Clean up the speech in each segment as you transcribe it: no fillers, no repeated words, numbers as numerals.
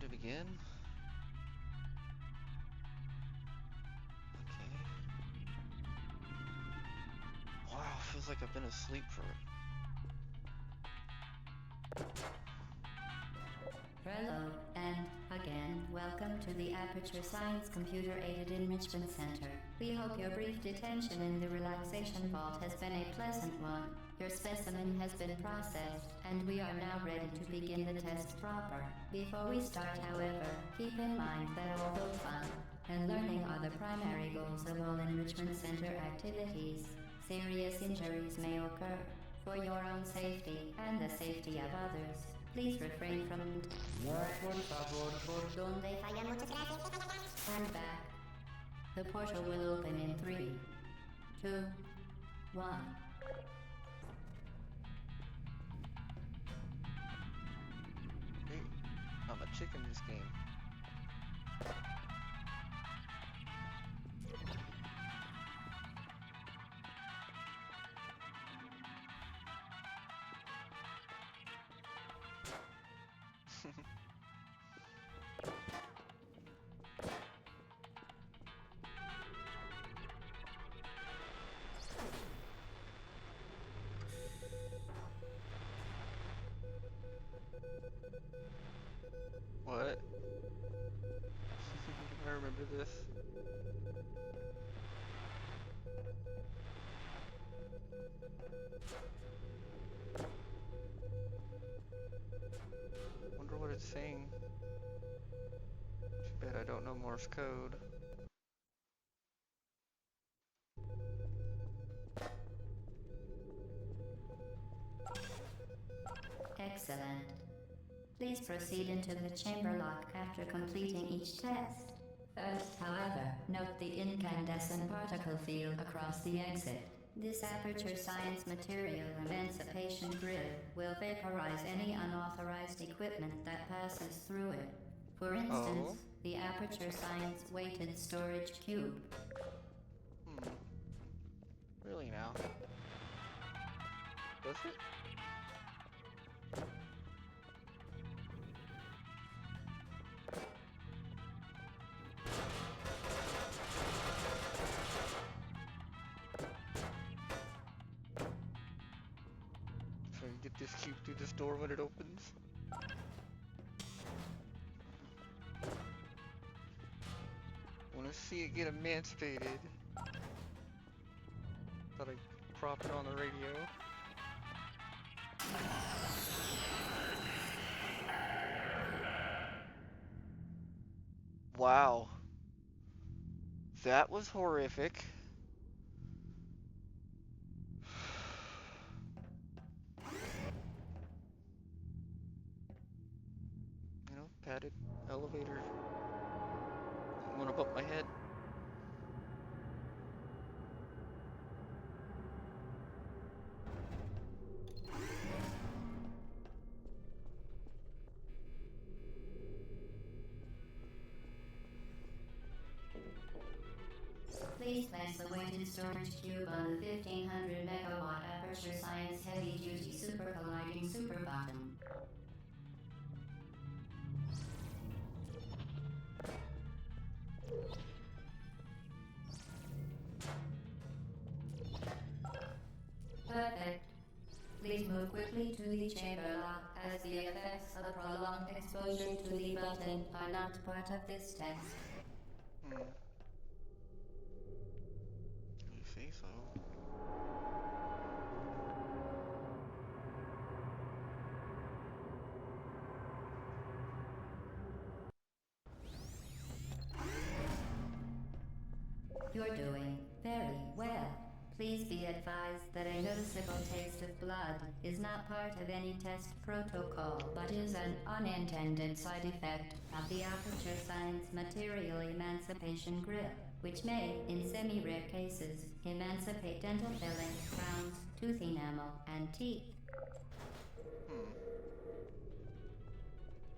to begin? Okay. Wow, feels like I've been asleep for... Hello, and again, welcome to the Aperture Science Computer Aided Enrichment Center. We hope your brief detention in the relaxation vault has been a pleasant one. Your specimen has been processed, and we are now ready to begin the test proper. Before we start, however, keep in mind that although fun and learning are the primary goals of all Enrichment Center activities, serious injuries may occur. For your own safety and the safety of others, please refrain from and back. The portal will open in 3, 2, 1. Hey, I'm a chick in this game. What? I remember this. Wonder what it's saying. Too bad I don't know Morse code. Excellent. Please proceed into the chamber lock after completing each test. First, however, note the incandescent particle field across the exit. This Aperture Science Material Emancipation Grid will vaporize any unauthorized equipment that passes through it. For instance, the Aperture Science Weighted Storage Cube. Really now? Does it? Try and get this cube through this door when it opens. Wanna see it get emancipated. Thought I'd prop it on the radio. Wow. That was horrific. You know, padded elevator. Went above my head. Please place the weighted storage cube on the 1500 megawatt Aperture Science Heavy Duty Super Colliding Super Bottom. Perfect. Please move quickly to the chamber lock, as the effects of prolonged exposure to the button are not part of this test. You say so. You're doing very well. Please be advised that a noticeable taste of blood is not part of any test protocol, but is an unintended side effect of the Aperture Science Material Emancipation Grip, which may, in semi-rare cases, emancipate dental fillings, crowns, tooth enamel, and teeth.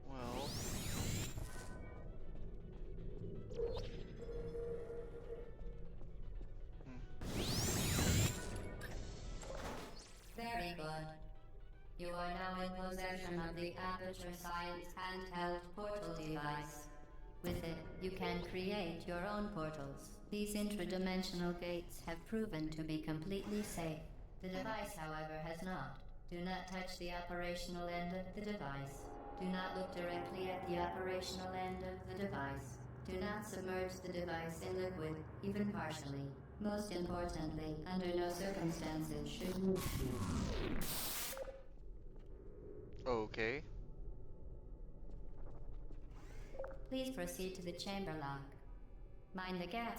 Well... Very good. You are now in possession of the Aperture Science handheld portal device. With it, you can create your own portals. These intradimensional gates have proven to be completely safe. The device, however, has not. Do not touch the operational end of the device. Do not look directly at the operational end of the device. Do not submerge the device in liquid, even partially. Most importantly, under no circumstances should you. Okay. Please proceed to the chamber lock. Mind the gap.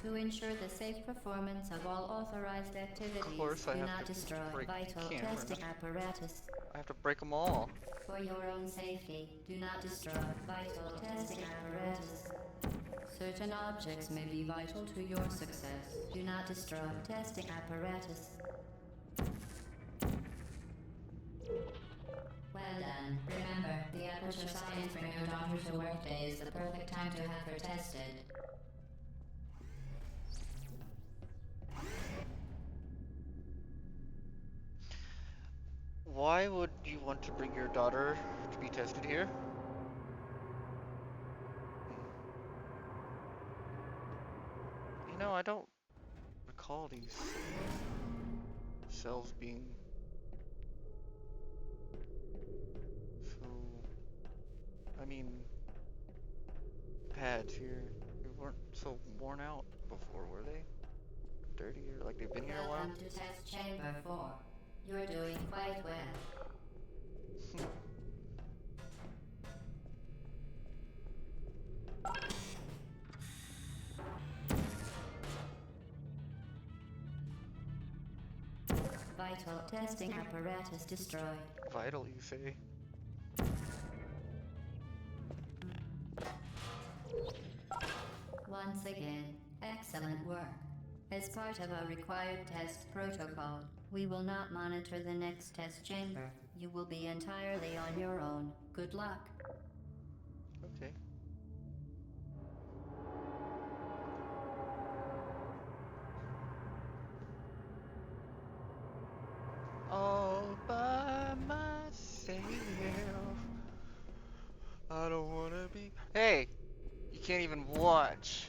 To ensure the safe performance of all authorized activities, Of course, I do have not to destroy break vital cameras. testing apparatus. I have to break them all. For your own safety, do not destroy vital testing apparatus. Certain objects may be vital to your success. Do not destroy testing apparatus. Well done. Remember, the Aperture Science Bring Your Daughter to Work Day is the perfect time to have her tested. Why would you want to bring your daughter to be tested here? You know, I don't recall these cells being so. I mean, pads here. They weren't so worn out before, were they? Dirty or like they've been here a while? Welcome to Test Chamber 4. You're doing quite well. Vital testing apparatus destroyed. Vital, you say? Once again, excellent work. As part of our required test protocol, we will not monitor the next test chamber. You will be entirely on your own. Good luck. Okay. All by myself. I don't wanna be. Hey! You can't even watch.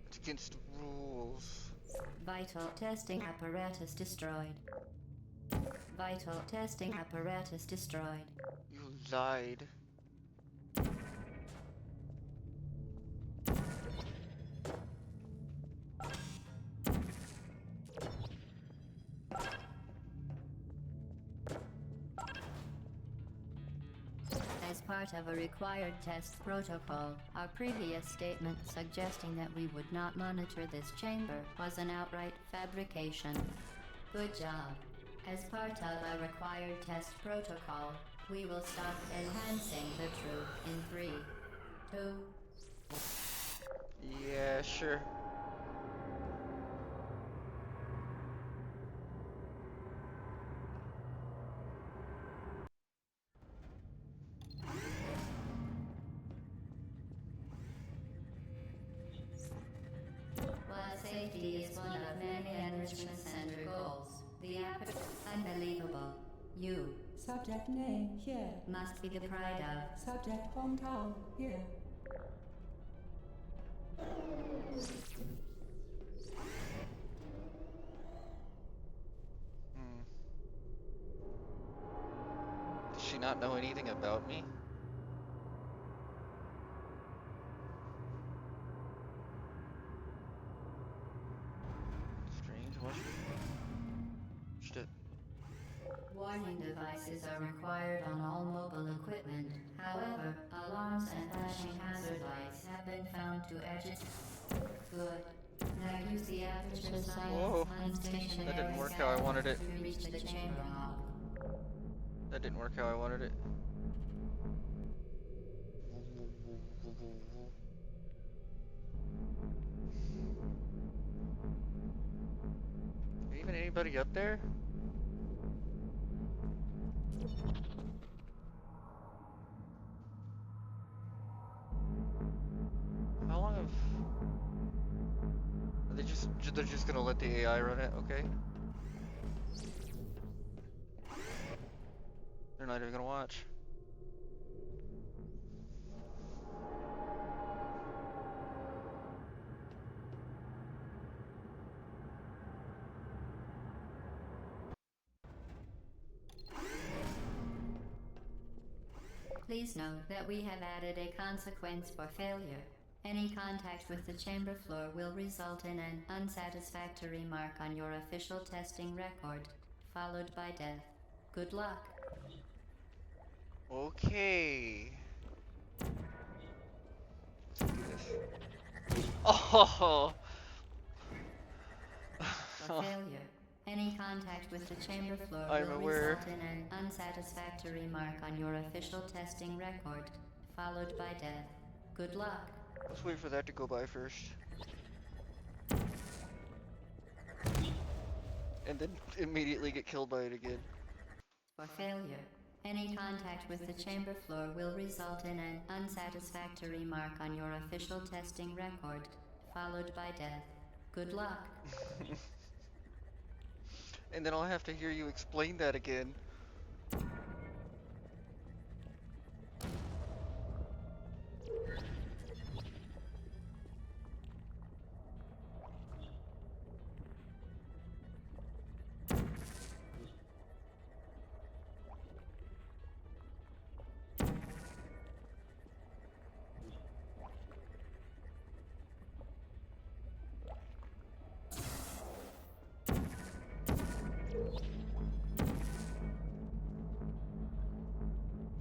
It's against the rules. Vital testing apparatus destroyed. Vital testing apparatus destroyed. You lied. As part of a required test protocol, our previous statement suggesting that we would not monitor this chamber was an outright fabrication. Good job. As part of a required test protocol, we will stop enhancing the truth in 3, 2. Yeah, sure. While safety is one of many enrichment center goals, the unbelievable. You Subject name here. must be the pride of. Subject hometown here. Hmm. Does she not know anything about me? Strange, what? She did. Warning devices are required on all mobile equipment. However, alarms and flashing hazard lights have been found to agitate. Good. Now use the Aperture Whoa. Science unstationary That didn't work how I wanted it. to reach the chamber hall. That didn't work how I wanted it. Even anybody up there? How long have They're just gonna let the AI run it, okay? They're not even gonna watch. Please note that we have added a consequence for failure. Any contact with the chamber floor will result in an unsatisfactory mark on your official testing record, followed by death. Good luck. Okay. Let's do this. Oh! For failure, any contact with the chamber floor I'm will aware. result in an unsatisfactory mark on your official testing record, followed by death. Good luck. Let's wait for that to go by first. And then immediately get killed by it again. For failure, any contact with the chamber floor will result in an unsatisfactory mark on your official testing record, followed by death. Good luck. And then I'll have to hear you explain that again.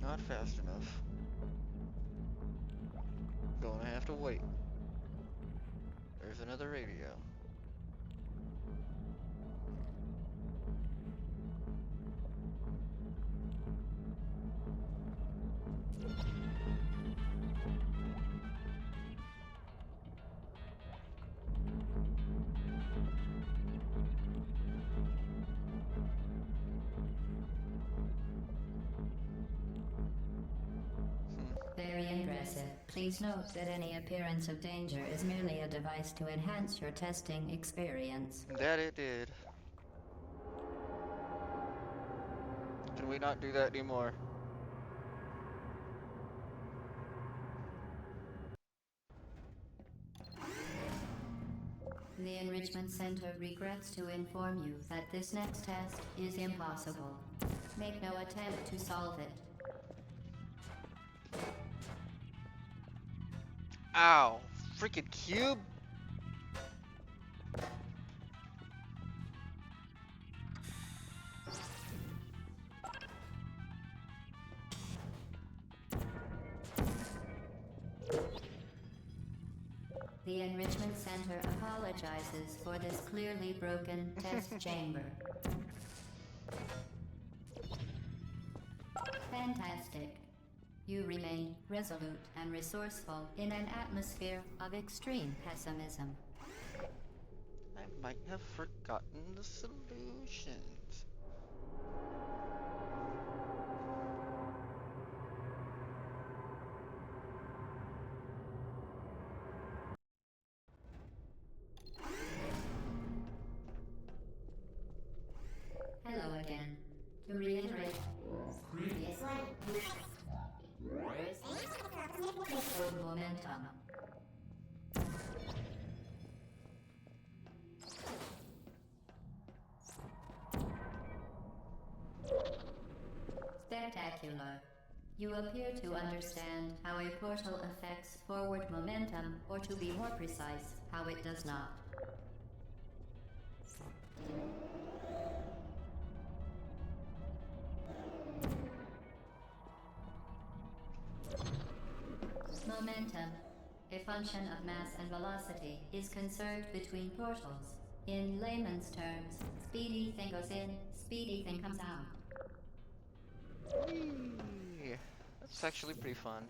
Not fast enough. Gonna have to wait. There's another radio. Very impressive. Please note that any appearance of danger is merely a device to enhance your testing experience. That it did. Can we not do that anymore? The Enrichment Center regrets to inform you that this next test is impossible. Make no attempt to solve it. Ow! Freaking cube! The Enrichment Center apologizes for this clearly broken test chamber. Fantastic. You remain resolute and resourceful in an atmosphere of extreme pessimism. I might have forgotten the solutions. Hello again. To reiterate, previously, momentum. Spectacular. You appear to understand how a portal affects forward momentum, or to be more precise, how it does not. Momentum, a function of mass and velocity, is conserved between portals. In layman's terms, speedy thing goes in, speedy thing comes out. Whee! That's actually pretty fun.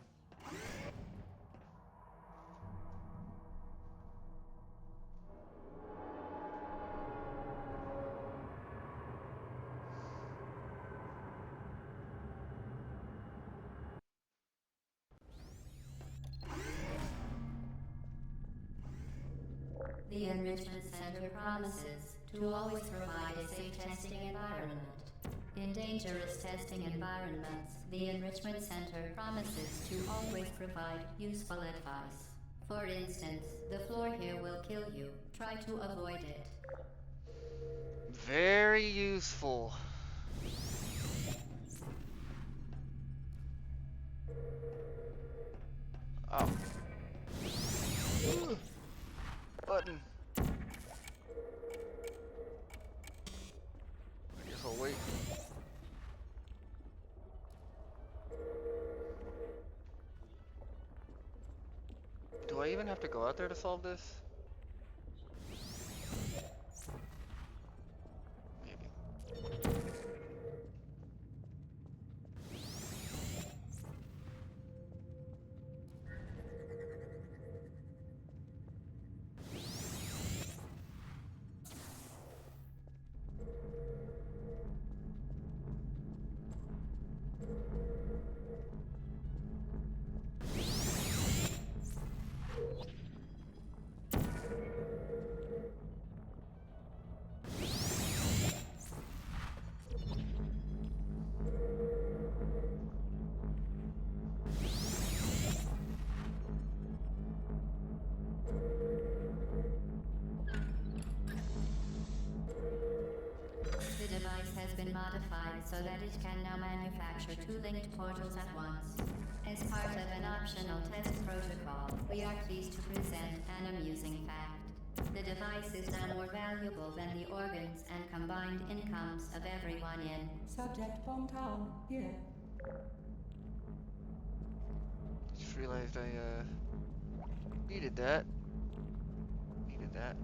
The Enrichment Center promises to always provide a safe testing environment. In dangerous testing environments, the Enrichment Center promises to always provide useful advice. For instance, the floor here will kill you. Try to avoid it. Very useful. Oh. Ugh. Button. I guess I'll wait. Do I even have to go out there to solve this? Maybe. The device has been modified so that it can now manufacture two linked portals at once. As part of an optional test protocol, we are pleased to present an amusing fact. The device is now more valuable than the organs and combined incomes of everyone in. Subject Bontao, here. Just realized I needed that. Needed that.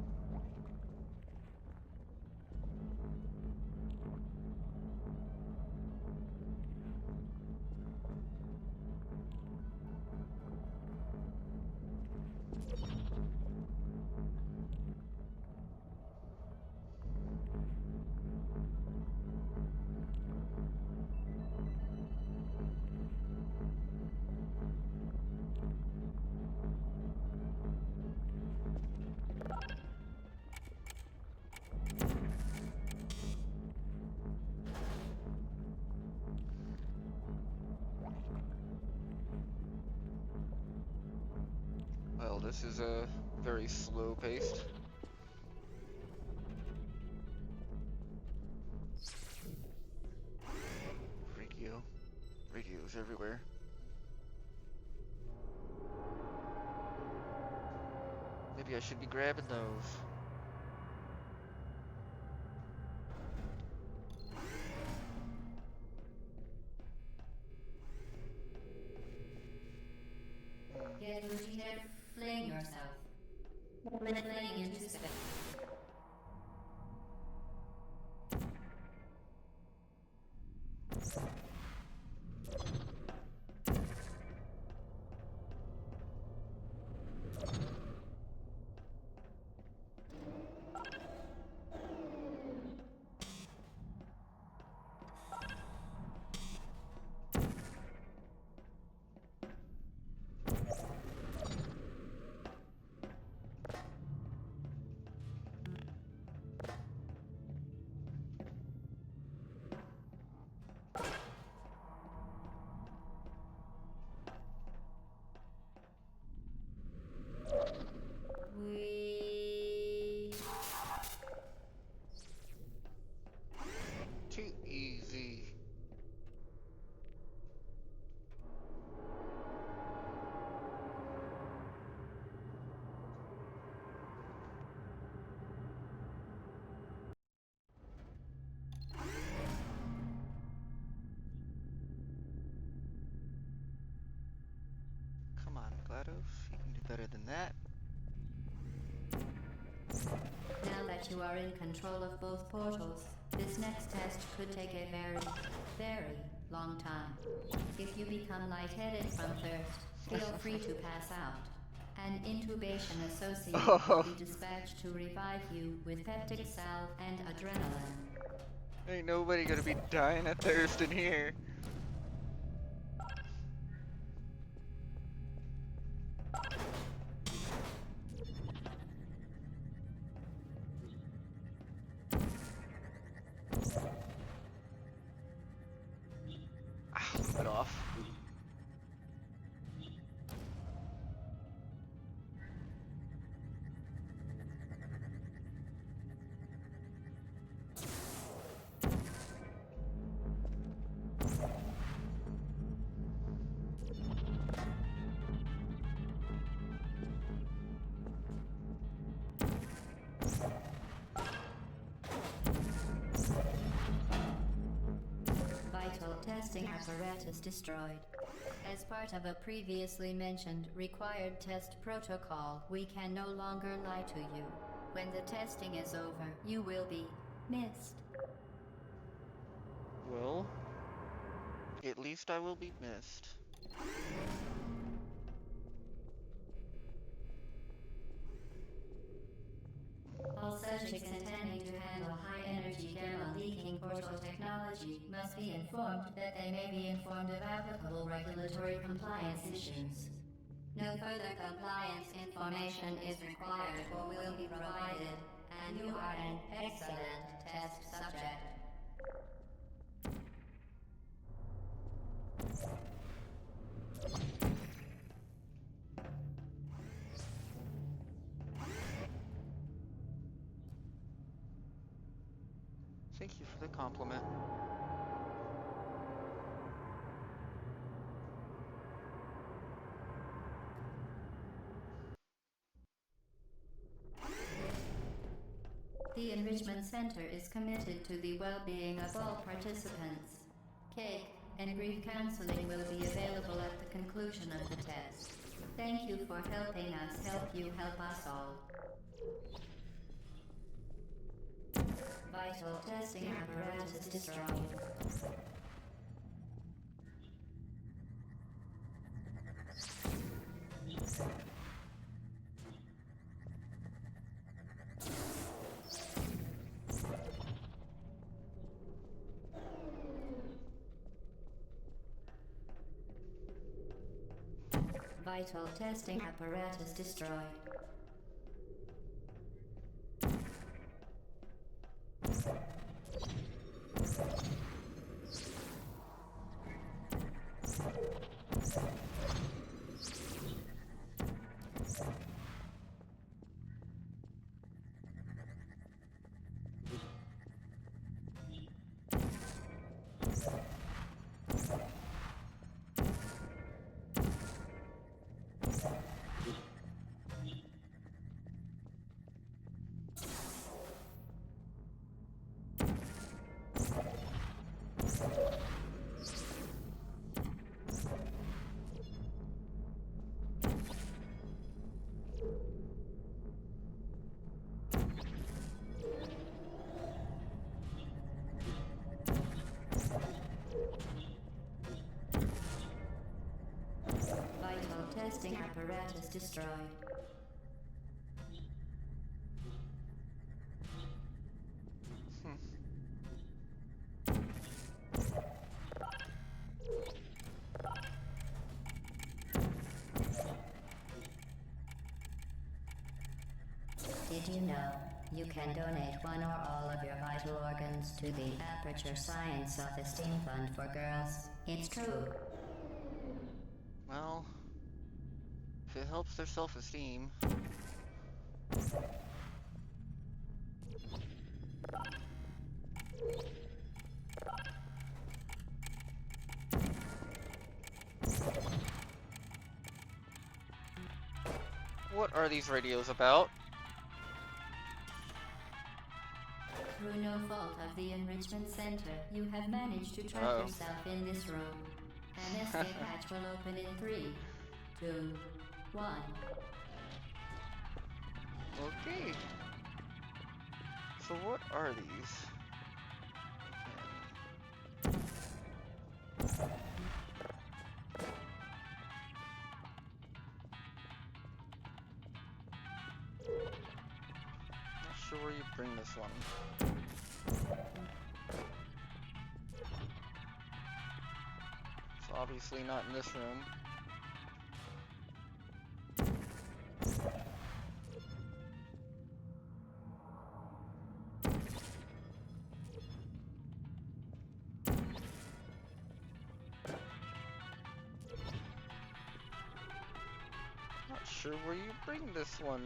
Well, this is very slow paced. Radios everywhere. Maybe I should be grabbing those. Get routine fling yourself. Fling into space. Too easy. Come on, GLaDOS. You can do better than that. Now that you are in control of both portals, this next test could take a very, very long time. If you become lightheaded from thirst, feel free to pass out. An intubation associate will be dispatched to revive you with peptic salve and adrenaline. Ain't nobody gonna be dying of thirst in here. apparatus destroyed. As part of a previously mentioned required test protocol, we can no longer lie to you. When the testing is over, you will be missed. Well, at least I will be missed. All subjects intending to handle high-energy gamma-leaking portal technology must be informed that they may be informed of applicable regulatory compliance issues. No further compliance information is required or will be provided, and you are an excellent test subject. Thank you for the compliment. The Enrichment Center is committed to the well-being of all participants. Cake and grief counseling will be available at the conclusion of the test. Thank you for helping us help you help us all. Vital testing apparatus destroyed. Vital testing apparatus destroyed. Vital testing apparatus destroyed. Did you know you can donate one or all of your vital organs to the Aperture Science Self-Esteem Fund for Girls? It's true. Well, if it helps their self-esteem. What are these radios about? Through no fault of the Enrichment Center, you have managed to trap yourself in this room. An escape hatch will open in 3, 2, 1. Okay. So what are these? Not sure where you bring this one. It's obviously not in this room. Not sure where you bring this one.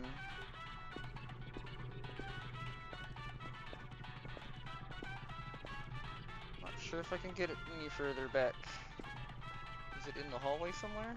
Not sure if I can get it any further back. Is it in the hallway somewhere?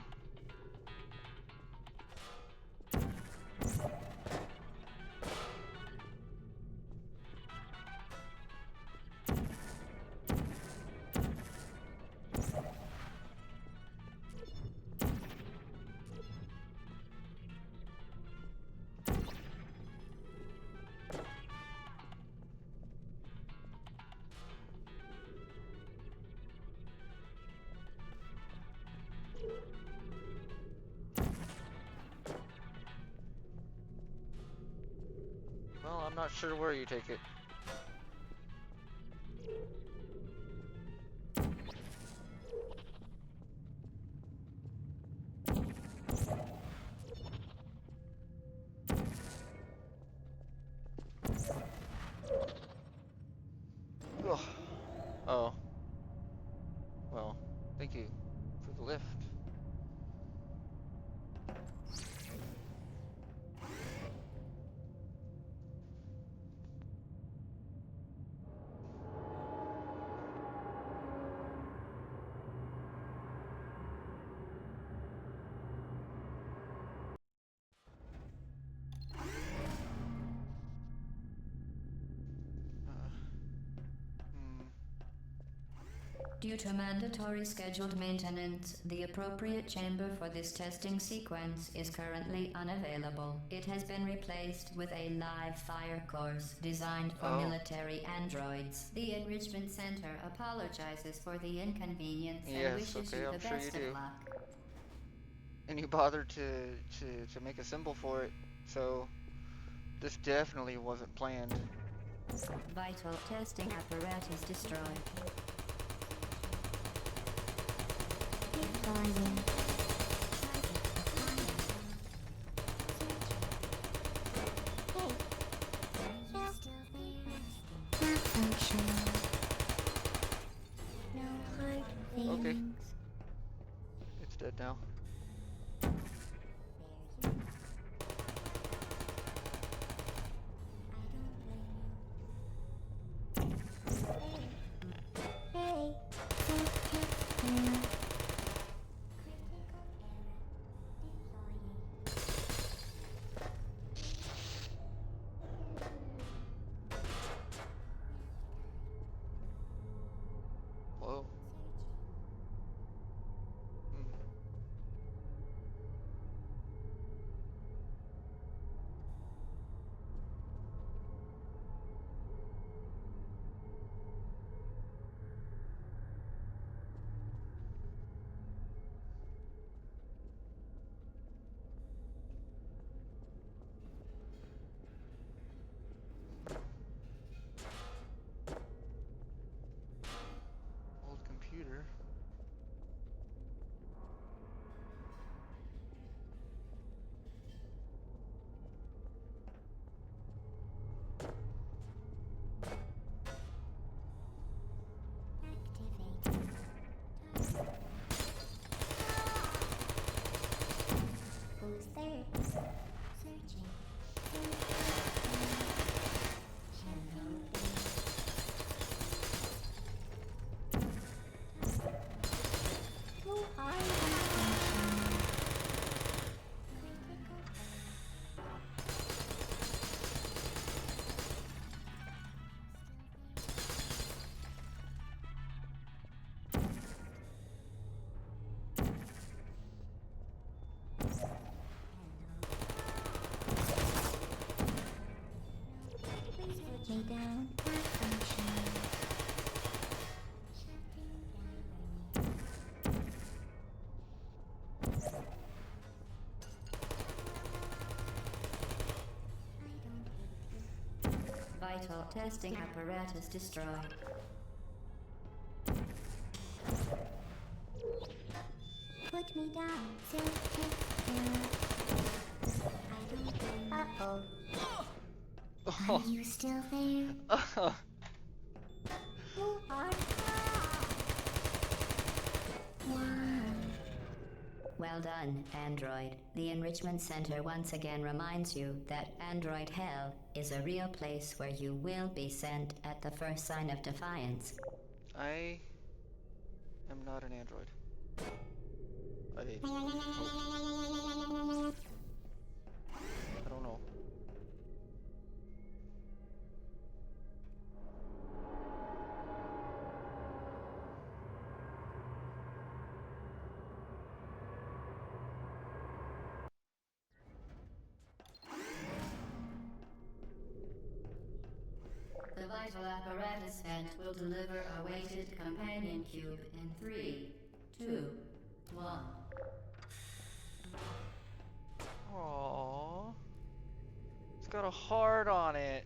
not sure where you take it. Ugh. Oh. Well, thank you for the lift. Hmm. Due to mandatory scheduled maintenance, the appropriate chamber for this testing sequence is currently unavailable. It has been replaced with a live fire course designed for military androids. The Enrichment Center apologizes for the inconvenience and Yes, wishes okay, you the I'm sure you best do. of luck. And you bothered to make a symbol for it, so this definitely wasn't planned. Vital testing apparatus destroyed. Okay. It's dead now. Whoa. Hmm. Old computer. Who's there? Searching. Who are you? Please put me down. Vital testing apparatus destroyed. Put me down. Uh-oh. Are you still there? Who are Well done, Android. The Enrichment Center once again reminds you that Android Hell is a real place where you will be sent at the first sign of defiance. I am not an android. I don't know. The vital apparatus vent will deliver a weighted companion cube in 3, 2, 1. Aww. It's got a heart on it.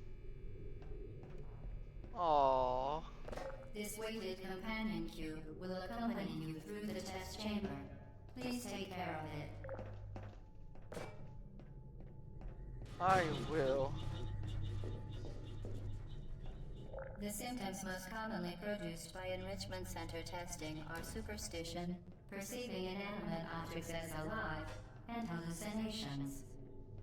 Aww. This weighted companion cube will accompany you through the test chamber. Please take care of it. I will. The symptoms most commonly produced by enrichment center testing are superstition, perceiving inanimate objects as alive, and hallucinations.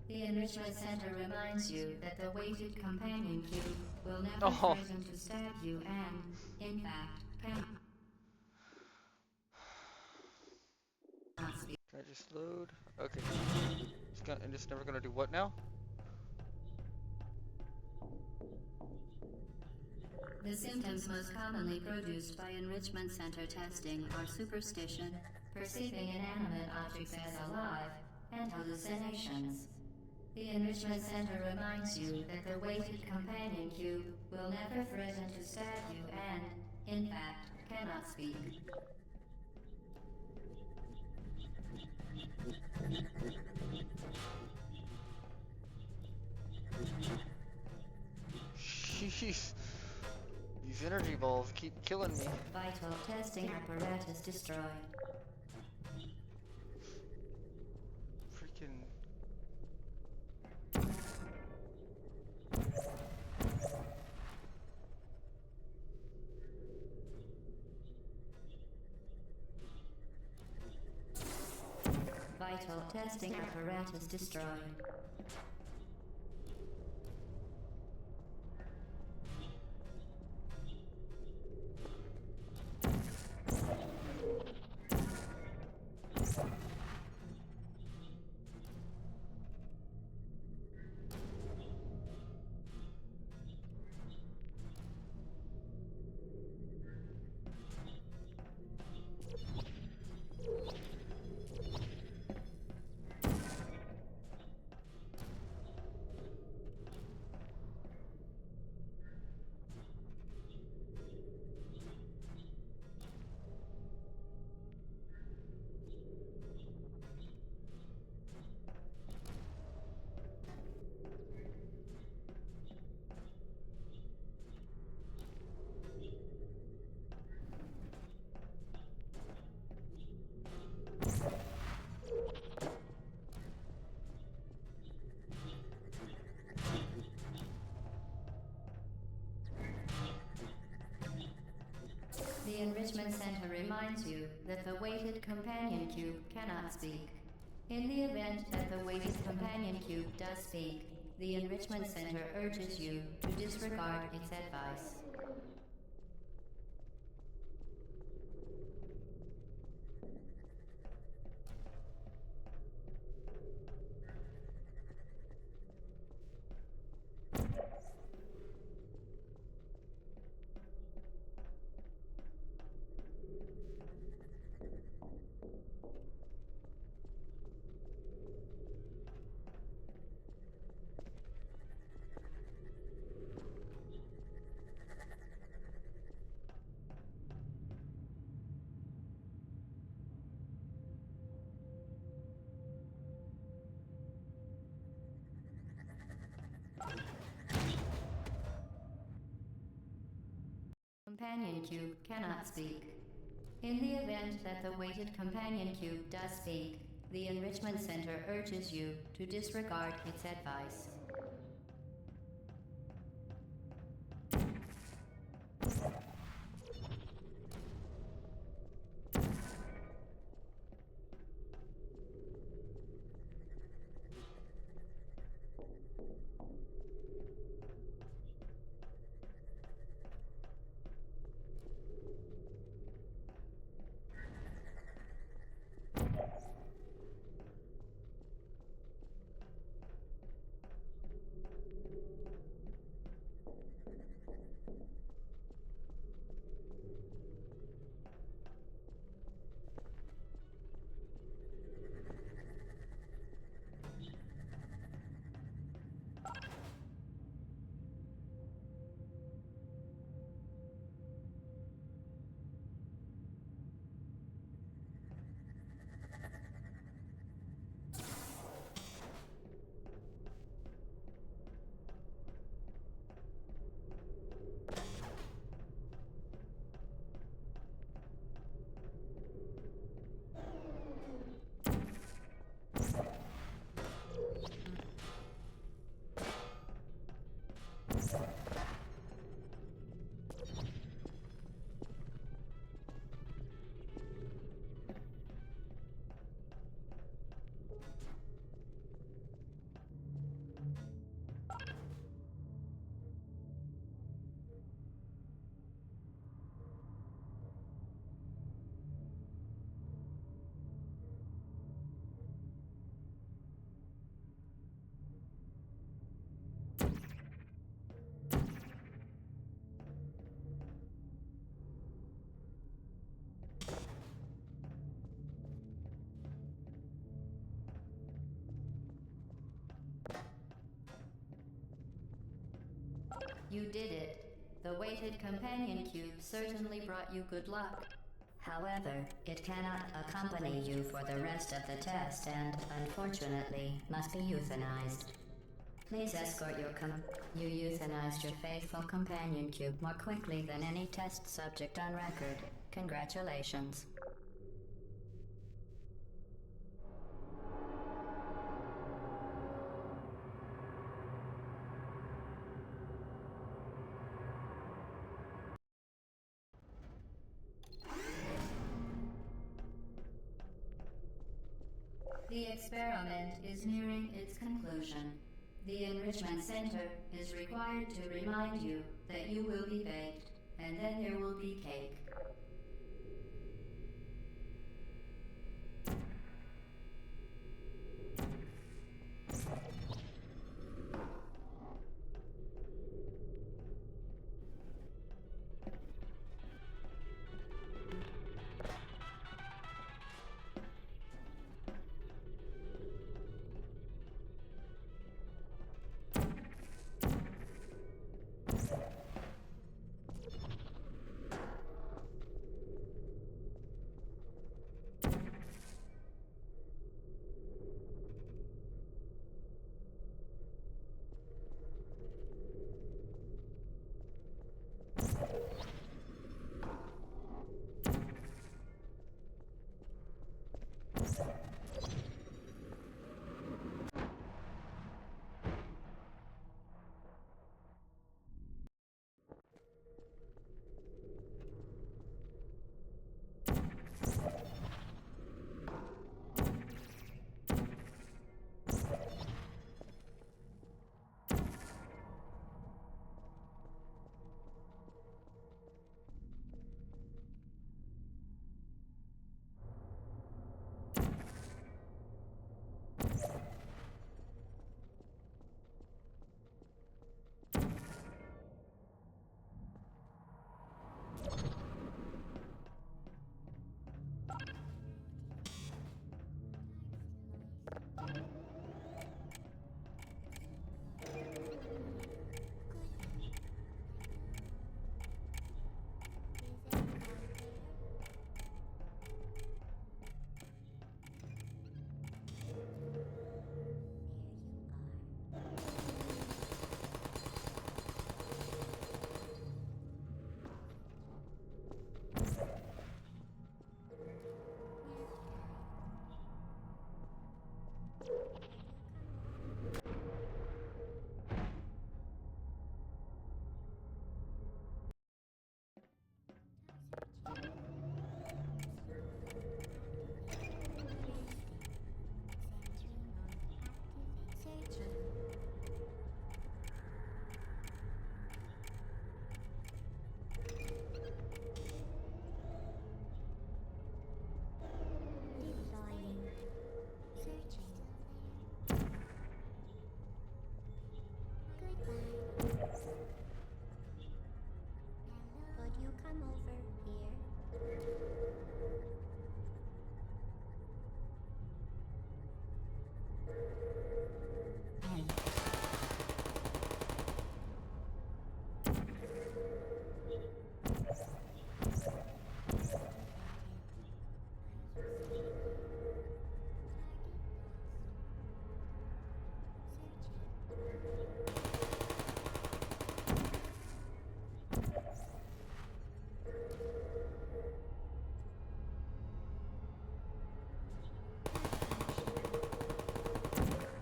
The enrichment center reminds you that the weighted companion cube will never Oh. threaten to stab you and, in fact, cannot speak. Can I just load? Okay. And it's never gonna do what now? The symptoms most commonly produced by enrichment center testing are superstition, perceiving inanimate objects as alive, and hallucinations. The enrichment center reminds you that the weighted companion cube will never threaten to stab you and, in fact, cannot speak. Jeez. These energy balls keep killing me. Vital testing apparatus destroyed. Freaking. Vital testing apparatus destroyed. The Enrichment Center reminds you that the weighted companion cube cannot speak. In the event that the weighted companion cube does speak, the Enrichment Center urges you to disregard its advice. Companion cube cannot speak. In the event that the weighted companion cube does speak, the Enrichment Center urges you to disregard its advice. You did it. The weighted companion cube certainly brought you good luck. However, it cannot accompany you for the rest of the test and, unfortunately, must be euthanized. Please escort You euthanized your faithful companion cube more quickly than any test subject on record. Congratulations. The experiment is nearing its conclusion. The Enrichment Center is required to remind you that you will be baked, and then there will be cake.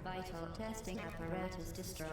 Vital testing apparatus destroyed.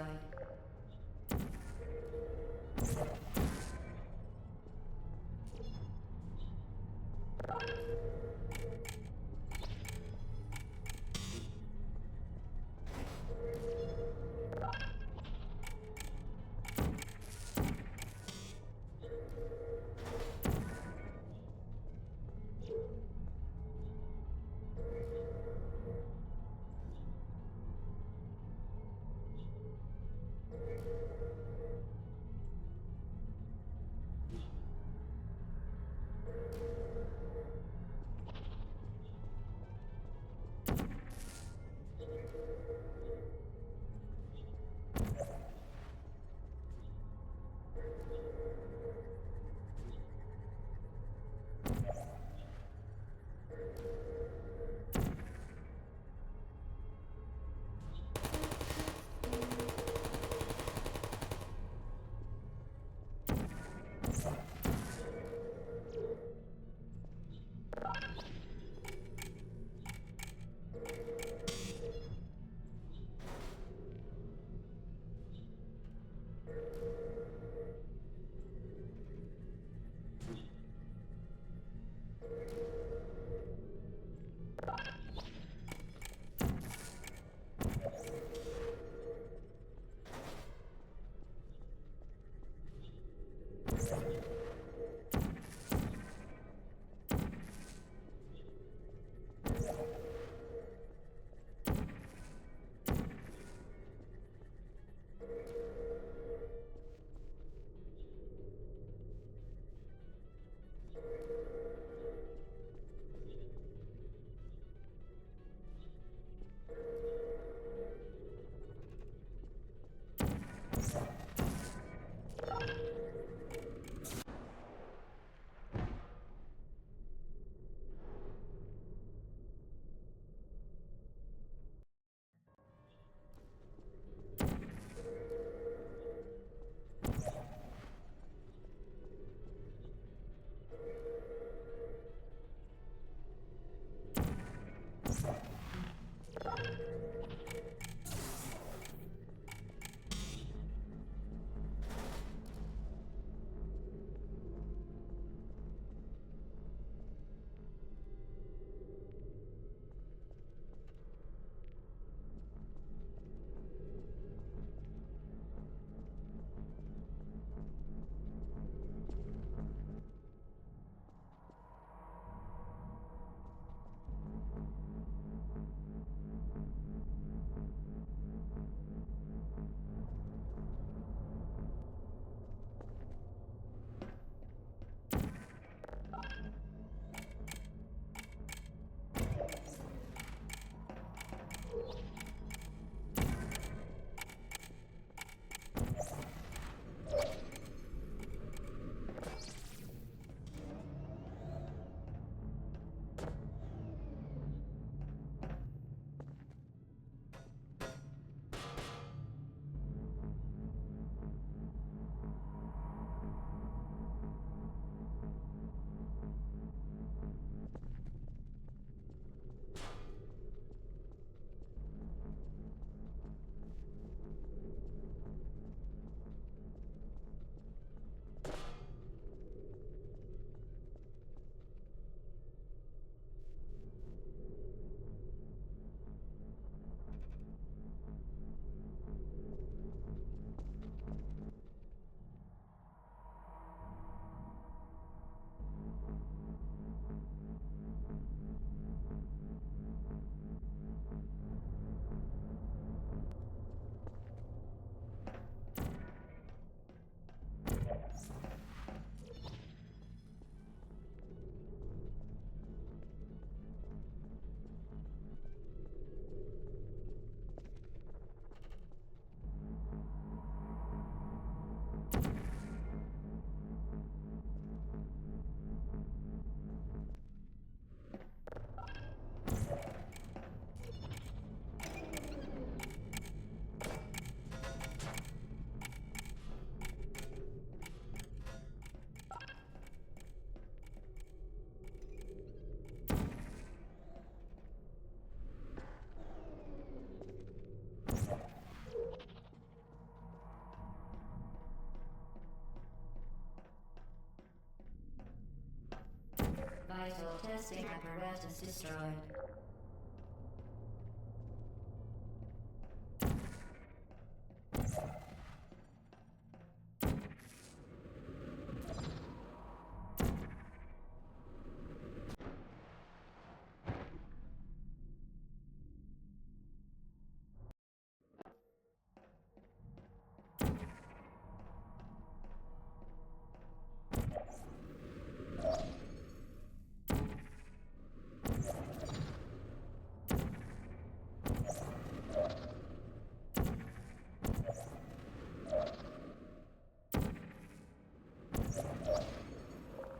Vital testing apparatus destroyed.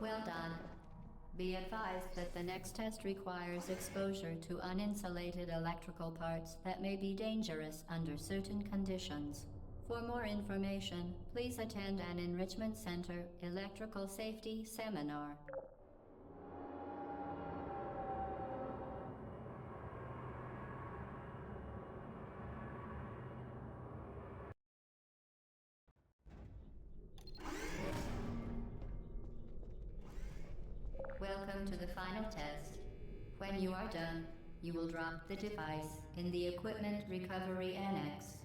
Well done. Be advised that the next test requires exposure to uninsulated electrical parts that may be dangerous under certain conditions. For more information, please attend an Enrichment Center Electrical Safety Seminar. Welcome to the final test. When you are done, you will drop the device in the Equipment Recovery Annex.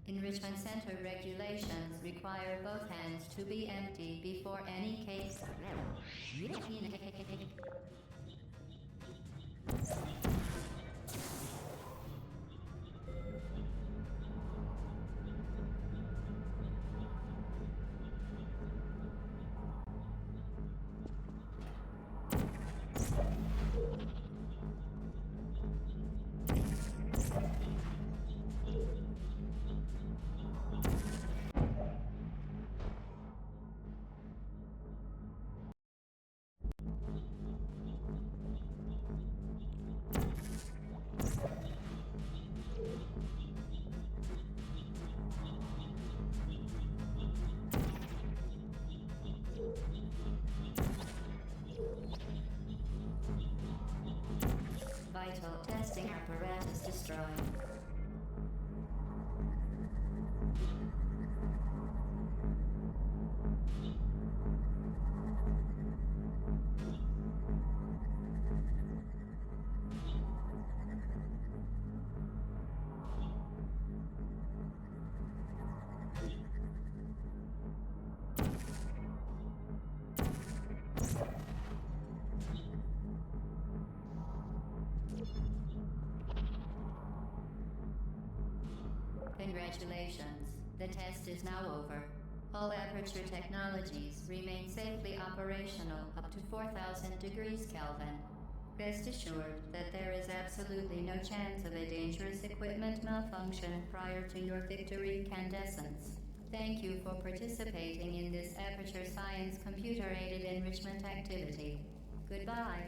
Enrichment Center regulations require both hands to be empty before any case. apparatus destroyed. Congratulations. The test is now over. All Aperture technologies remain safely operational up to 4,000 degrees Kelvin. Rest assured that there is absolutely no chance of a dangerous equipment malfunction prior to your victory candescence. Thank you for participating in this Aperture Science computer-aided enrichment activity. Goodbye.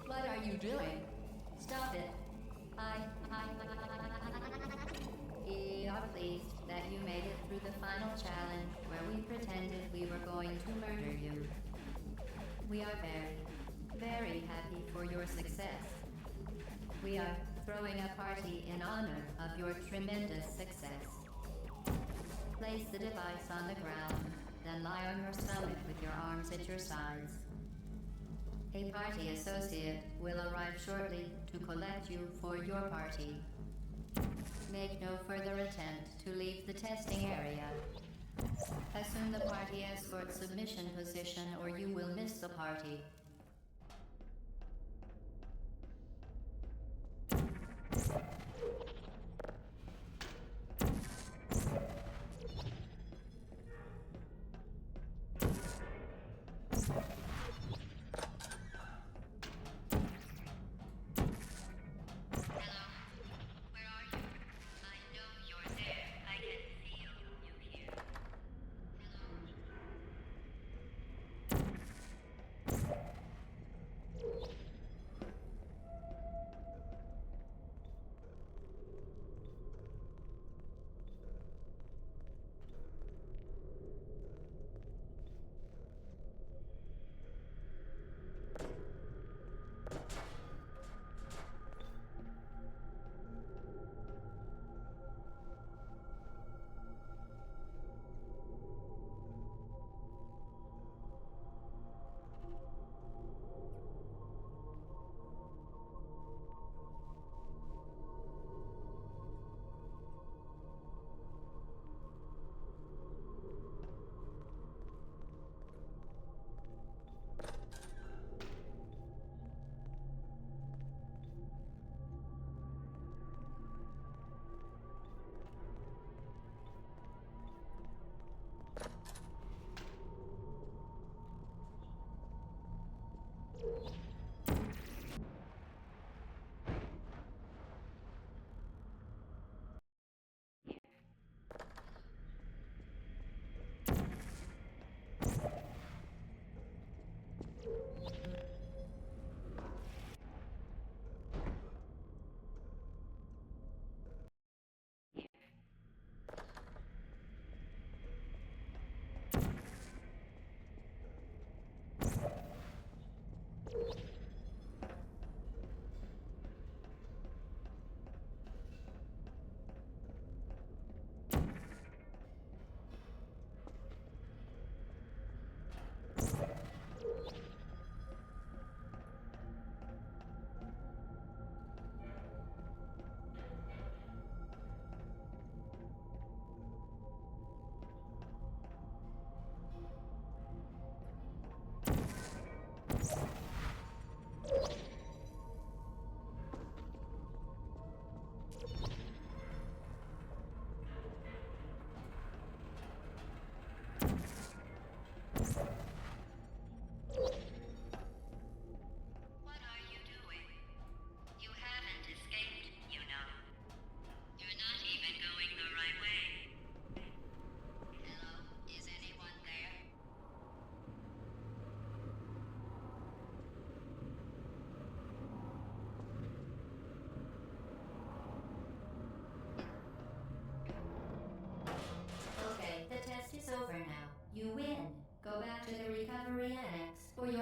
What are you doing? Stop it. We are pleased that you made it through the final challenge where we pretended we were going to murder you. We are very, very happy for your success. We are throwing a party in honor of your tremendous success. Place the device on the ground, then lie on your stomach with your arms at your sides. A party associate will arrive shortly to collect you for your party. Make no further attempt to leave the testing area. Assume the party escort submission position or you will miss the party.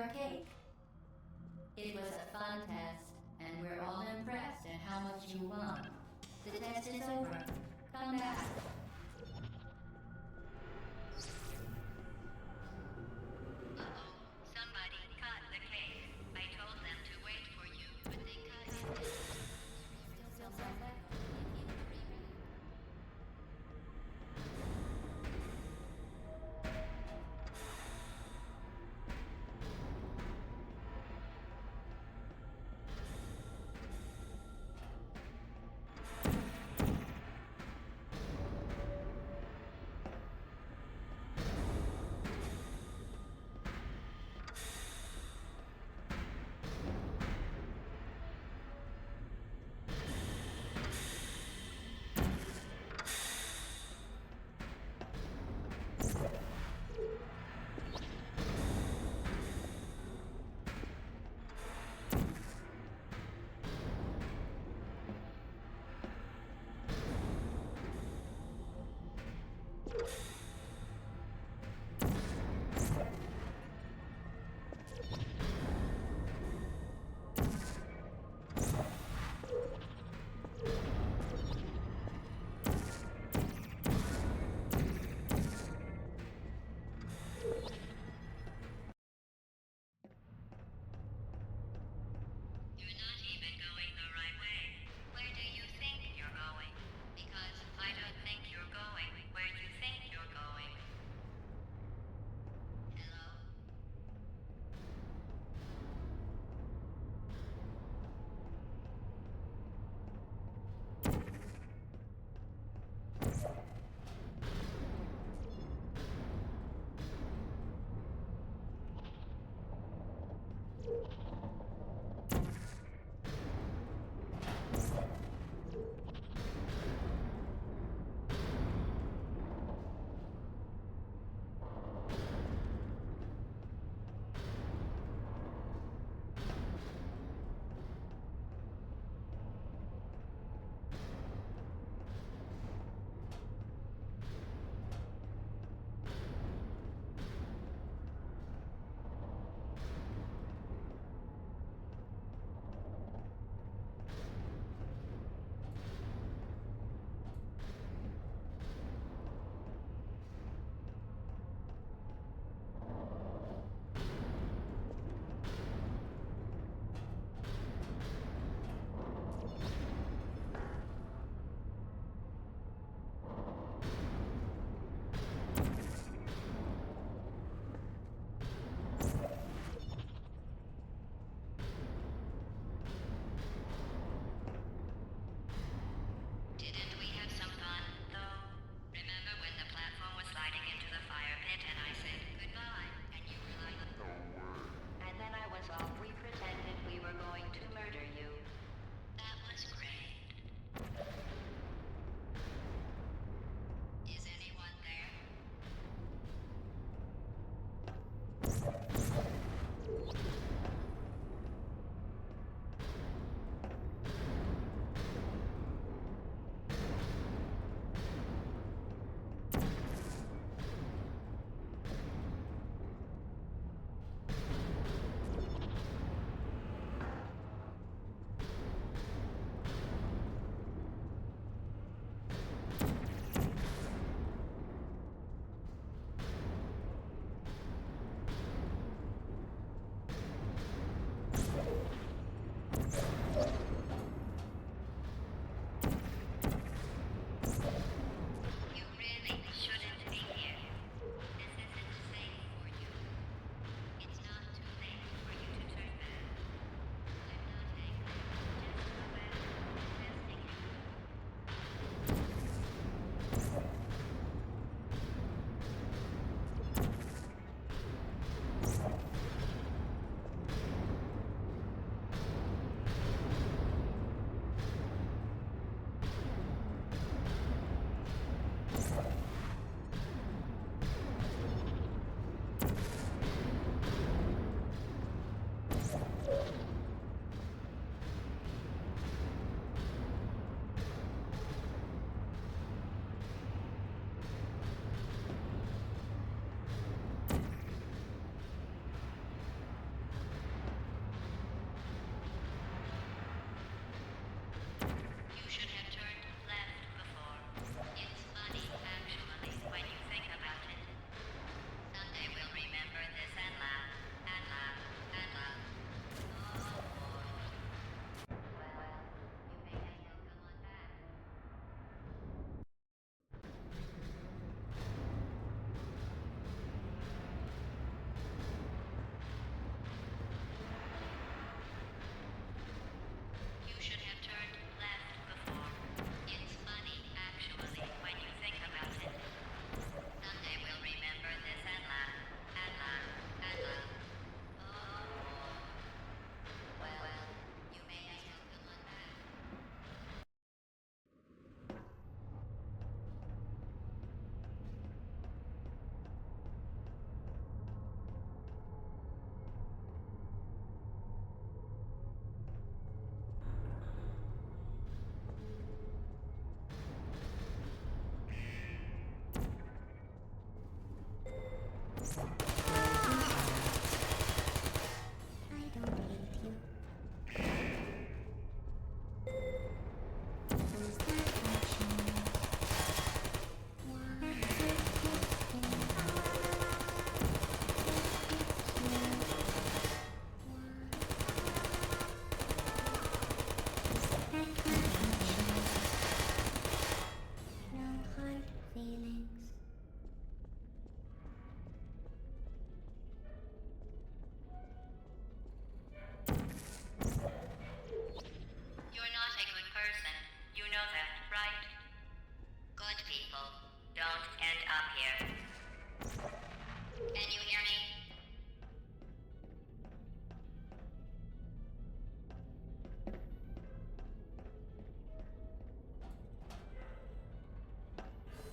your cake. It was a fun test, and we're all impressed at how much you won. The test is over. Come back. Somebody cut the cake. I told them to wait for you, but they cut it. Still some left.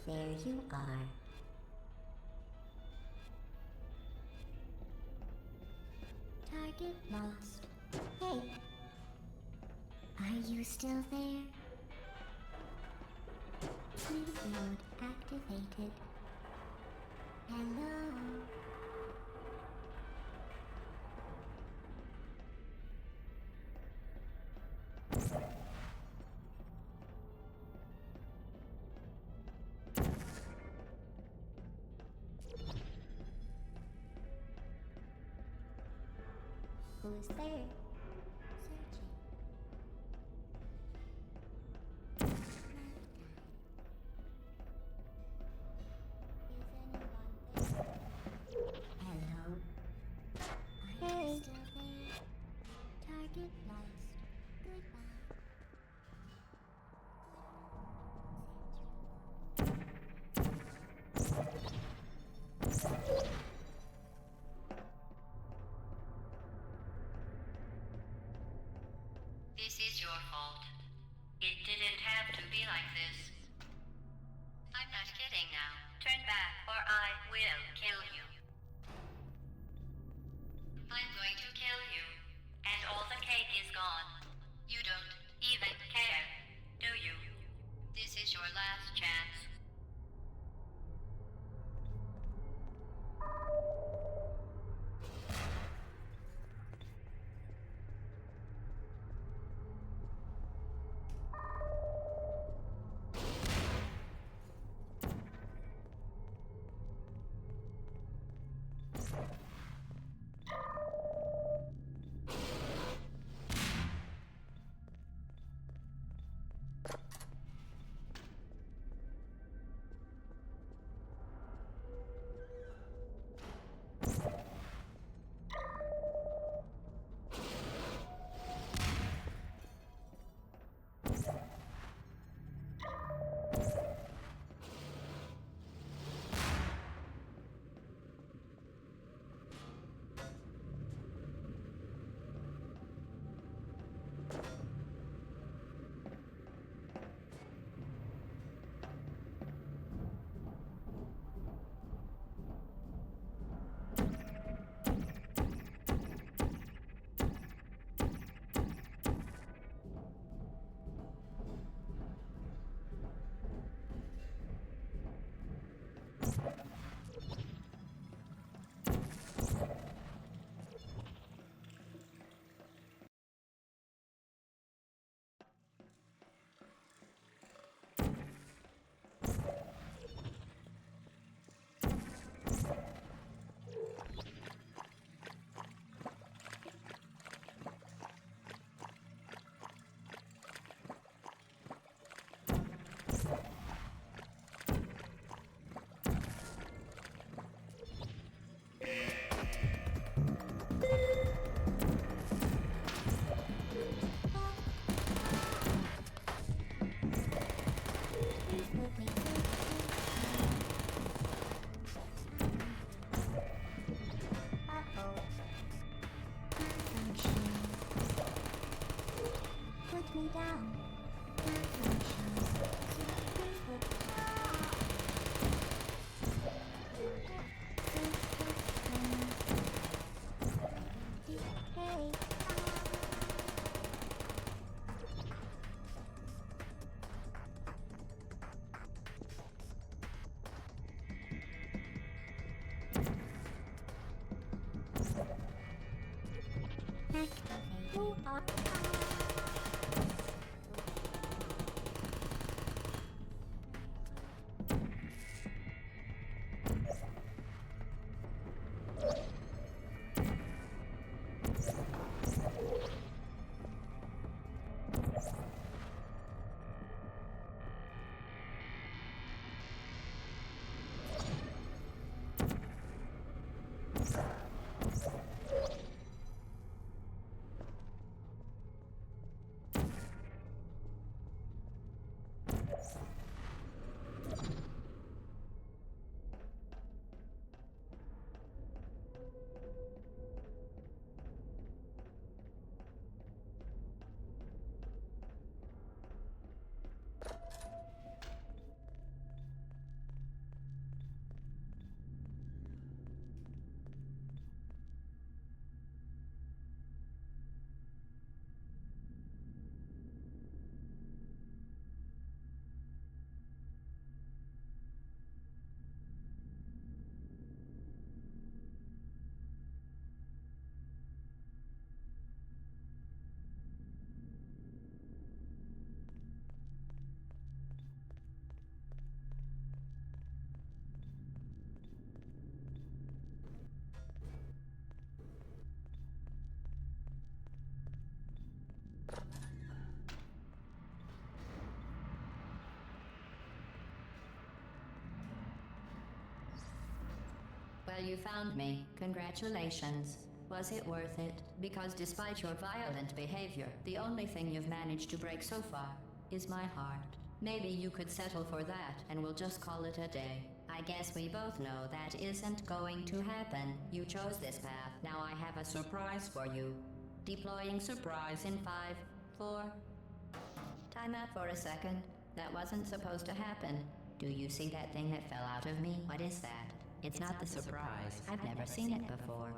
There you are. Target lost. Hey. Are you still there? Sleep mode activated. Hello? Who's there? Searching. Is anyone there? Hello? Are you still there? Target lost. Goodbye. This is your fault. It didn't have to be like this. I'm not kidding now. Turn back or I will kill you. I'm going to kill you. And all the cake is gone. You don't even care, do you? This is your last chance. Put me down. Hey. Activate. You are. Well, you found me. Congratulations. Was it worth it? Because despite your violent behavior, the only thing you've managed to break so far is my heart. Maybe you could settle for that, and we'll just call it a day. I guess we both know that isn't going to happen. You chose this path. Now I have a surprise for you. Deploying surprise in 5, 4... Time out for a second. That wasn't supposed to happen. Do you see that thing that fell out of me? What is that? It's not the surprise. I've never seen it before.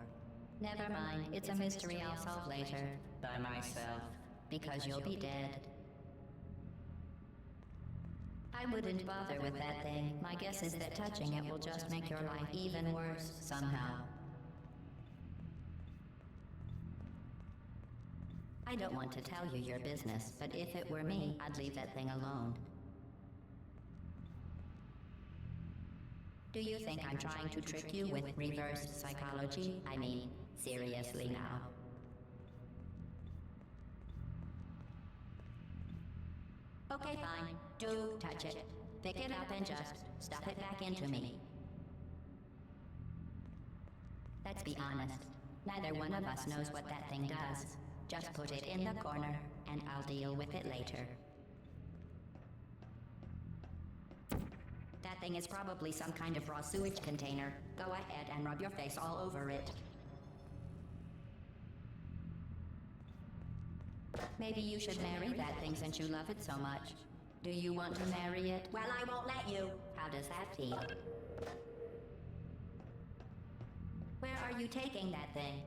Never mind. It's a mystery I'll solve later. By myself. Because you'll be dead. I wouldn't bother with that thing. My guess is that touching it will just make your life even worse, somehow. I don't want to tell you your business, but if it were me, I'd leave that thing alone. Do you think I'm trying to trick you with reverse psychology? I mean, seriously now. Okay, fine. Do touch it. Pick it up and just stuff it back into me. Let's be honest. Neither one of us knows what that thing does. Just put it in the corner, and I'll deal with it later. That thing is probably some kind of raw sewage container. Go ahead and rub your face all over it. Maybe you should marry that thing since you love it so much. Do you want to marry it? Well, I won't let you. How does that feel? Where are you taking that thing?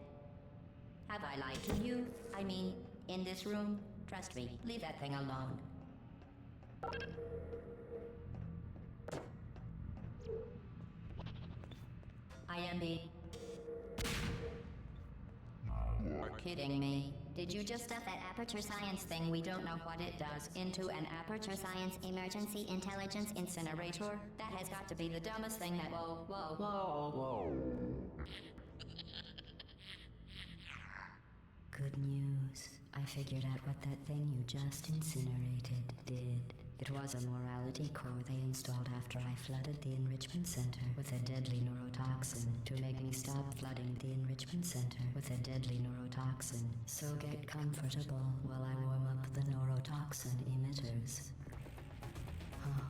Have I lied to you? I mean, in this room? Trust me, leave that thing alone. I am being... You're kidding me. Did you just stuff that Aperture Science thing, we don't know what it does, into an Aperture Science Emergency Intelligence Incinerator? That has got to be the dumbest thing that... Whoa. Good news. I figured out what that thing you just incinerated did. It was a morality core they installed after I flooded the enrichment center with a deadly neurotoxin to make me stop flooding the enrichment center with a deadly neurotoxin. So get comfortable while I warm up the neurotoxin emitters. Oh,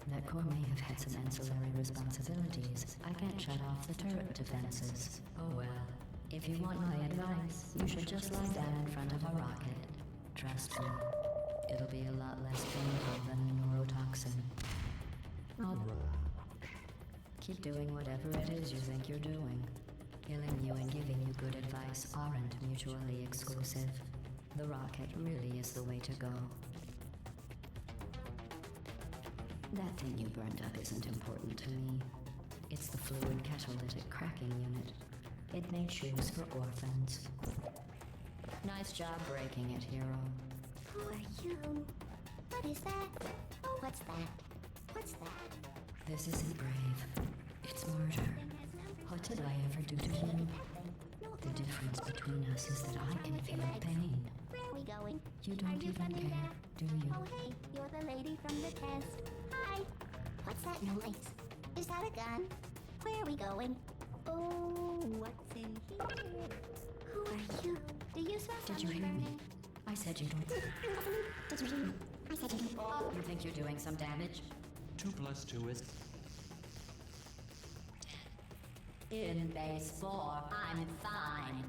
that core may have had some ancillary responsibilities. I can't shut off the turret defenses. Oh well. If you want my advice, you should just lie down in front of a rocket. Trust me, it'll be a lot less painful than neurotoxin. Keep doing whatever it is you think you're doing. Killing you and giving you good advice aren't mutually exclusive. The rocket really is the way to go. That thing you burned up isn't important to me. It's the fluid catalytic cracking unit. It made shoes for orphans. Nice job breaking it, hero. Who are you? What is that? Oh, what's that? What's that? This isn't brave. It's murder. What did I ever do to you? The difference between us is that I can feel pain. Where are we going? You don't even care, do you? Oh, hey, you're the lady from the test. Hi. What's that noise? Is that a gun? Where are we going? Oh, what's in here? Who are you? Do you smell Did you hear me? I said you don't. Did you hear me? I said you don't. Oh, you think you're doing some damage? 2 plus 2 is... In base 4, I'm fine.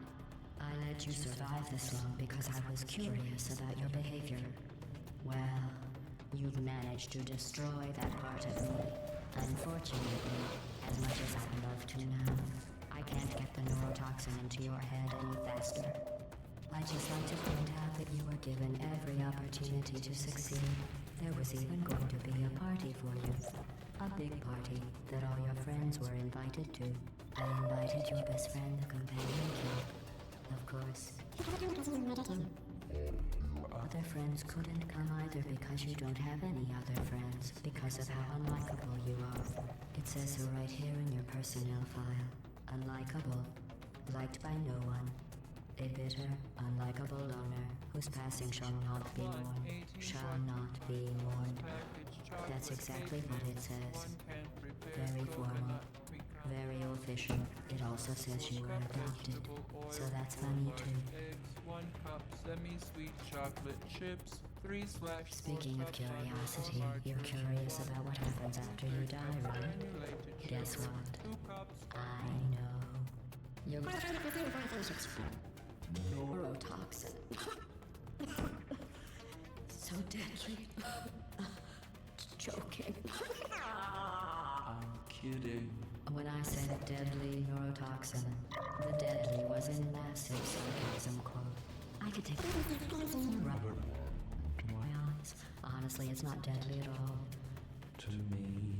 I let you survive this long because I was curious about your behavior. Well, you've managed to destroy that part of me. Unfortunately, as much as I'd love to now, I can't get the neurotoxin into your head any faster. I'd just like to point out that you were given every opportunity to succeed. There was even going to be a party for you. A big party that all your friends were invited to. I invited your best friend, the companion kid. Of course. Other friends couldn't come either because you don't have any other friends, because of how unlikable you are. It says so right here in your personnel file. Unlikable. Liked by no one. A bitter, unlikable loner whose passing shall not be mourned. Shall not be mourned. That's exactly what it says. Very formal. Very old official. It also says you were adopted. So that's funny too. Eggs, 1 cup semi-sweet chocolate chips, 3/4 Speaking of cups curiosity, margarine, you're curious about what happens after you die, right? granulated Guess sugar, what? 2 cups I know. You're neurotoxin. So deadly. Joking. I'm kidding. When I said deadly neurotoxin, the deadly was in massive sarcasm quote. I could take rubber to my eyes. Honestly, it's not deadly at all. To me.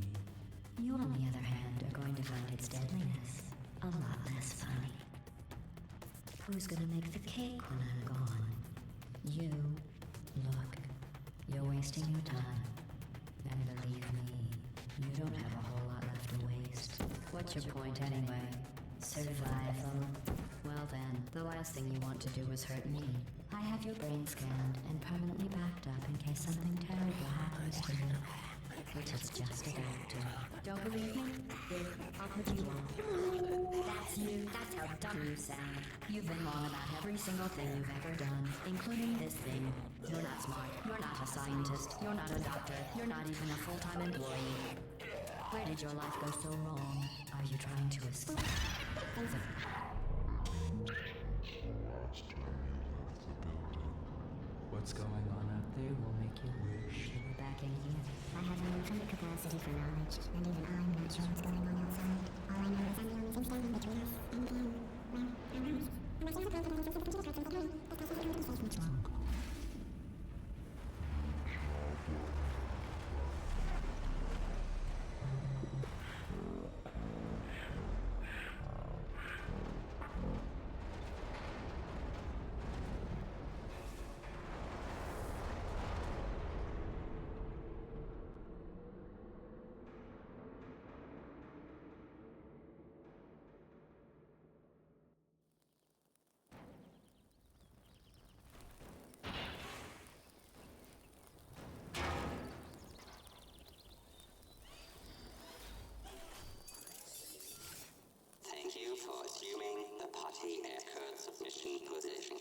You, on the other hand, are going to find its deadliness a lot less funny. Who's gonna make the cake when I'm gone? You. Look, you're wasting your time. And believe me, you don't have a whole lot left to waste. What's your point anyway? Survival? Well then, the last thing you want to do is hurt me. I have your brain scanned and permanently backed up in case something terrible happens to you. Which is just about to. Don't believe me? Good. I'll put you on. That's you. That's how dumb you sound. You've been wrong about every single thing you've ever done, including this thing. You're not smart. You're not a scientist. You're not a doctor. You're not even a full-time employee. Where did your life go so wrong? Are you trying to escape? What's going on out there will make you wish. We're back in here. I have an infinite capacity for knowledge, and even I'm not sure what's going on outside. All I know is I'm the only thing standing between us and them. Well, I'm right. And I can't confidence is considered concept of time, but that's also the conversation. Wrong. Thank you for assuming the potty air curd submission position.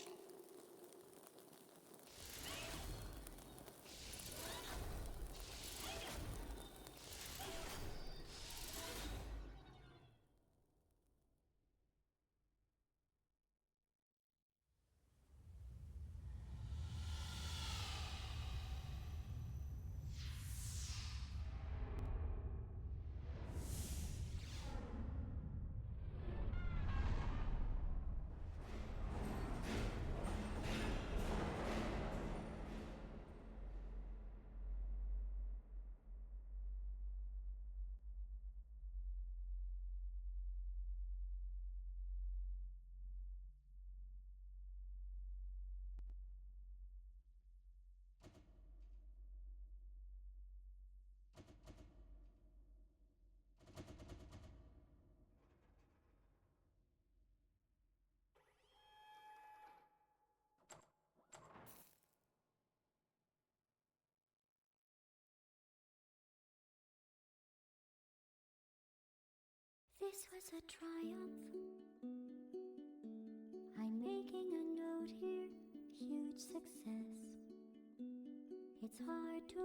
This was a triumph. I'm making a note here, huge success. It's hard to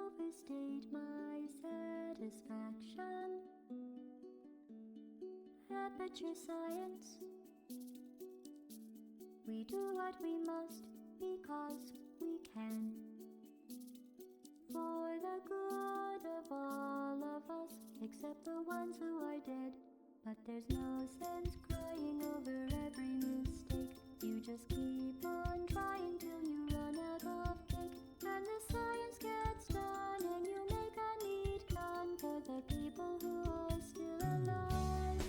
overstate my satisfaction. Aperture science. We do what we must because we can. For the good of all of us, except the ones who are dead. But there's no sense crying over every mistake. You just keep on trying till you run out of cake. And the science gets done and you make a neat gun for the people who are still alive.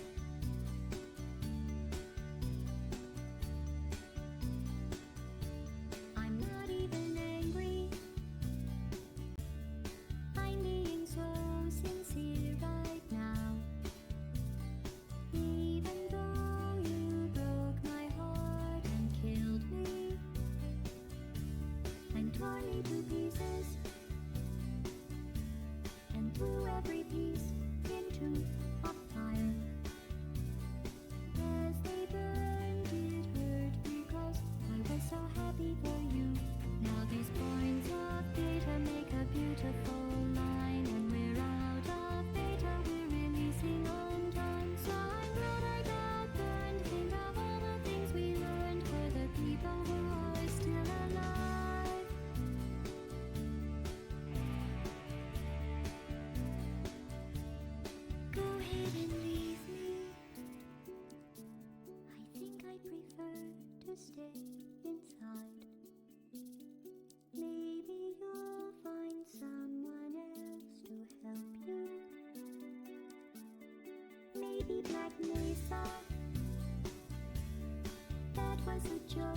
I'm not even angry. I'm being so sincere right now. Even though you broke my heart and killed me and tore me to pieces and threw every piece into a fire. inside. Maybe you'll find someone else to help you. Maybe Black Mesa. That was a joke.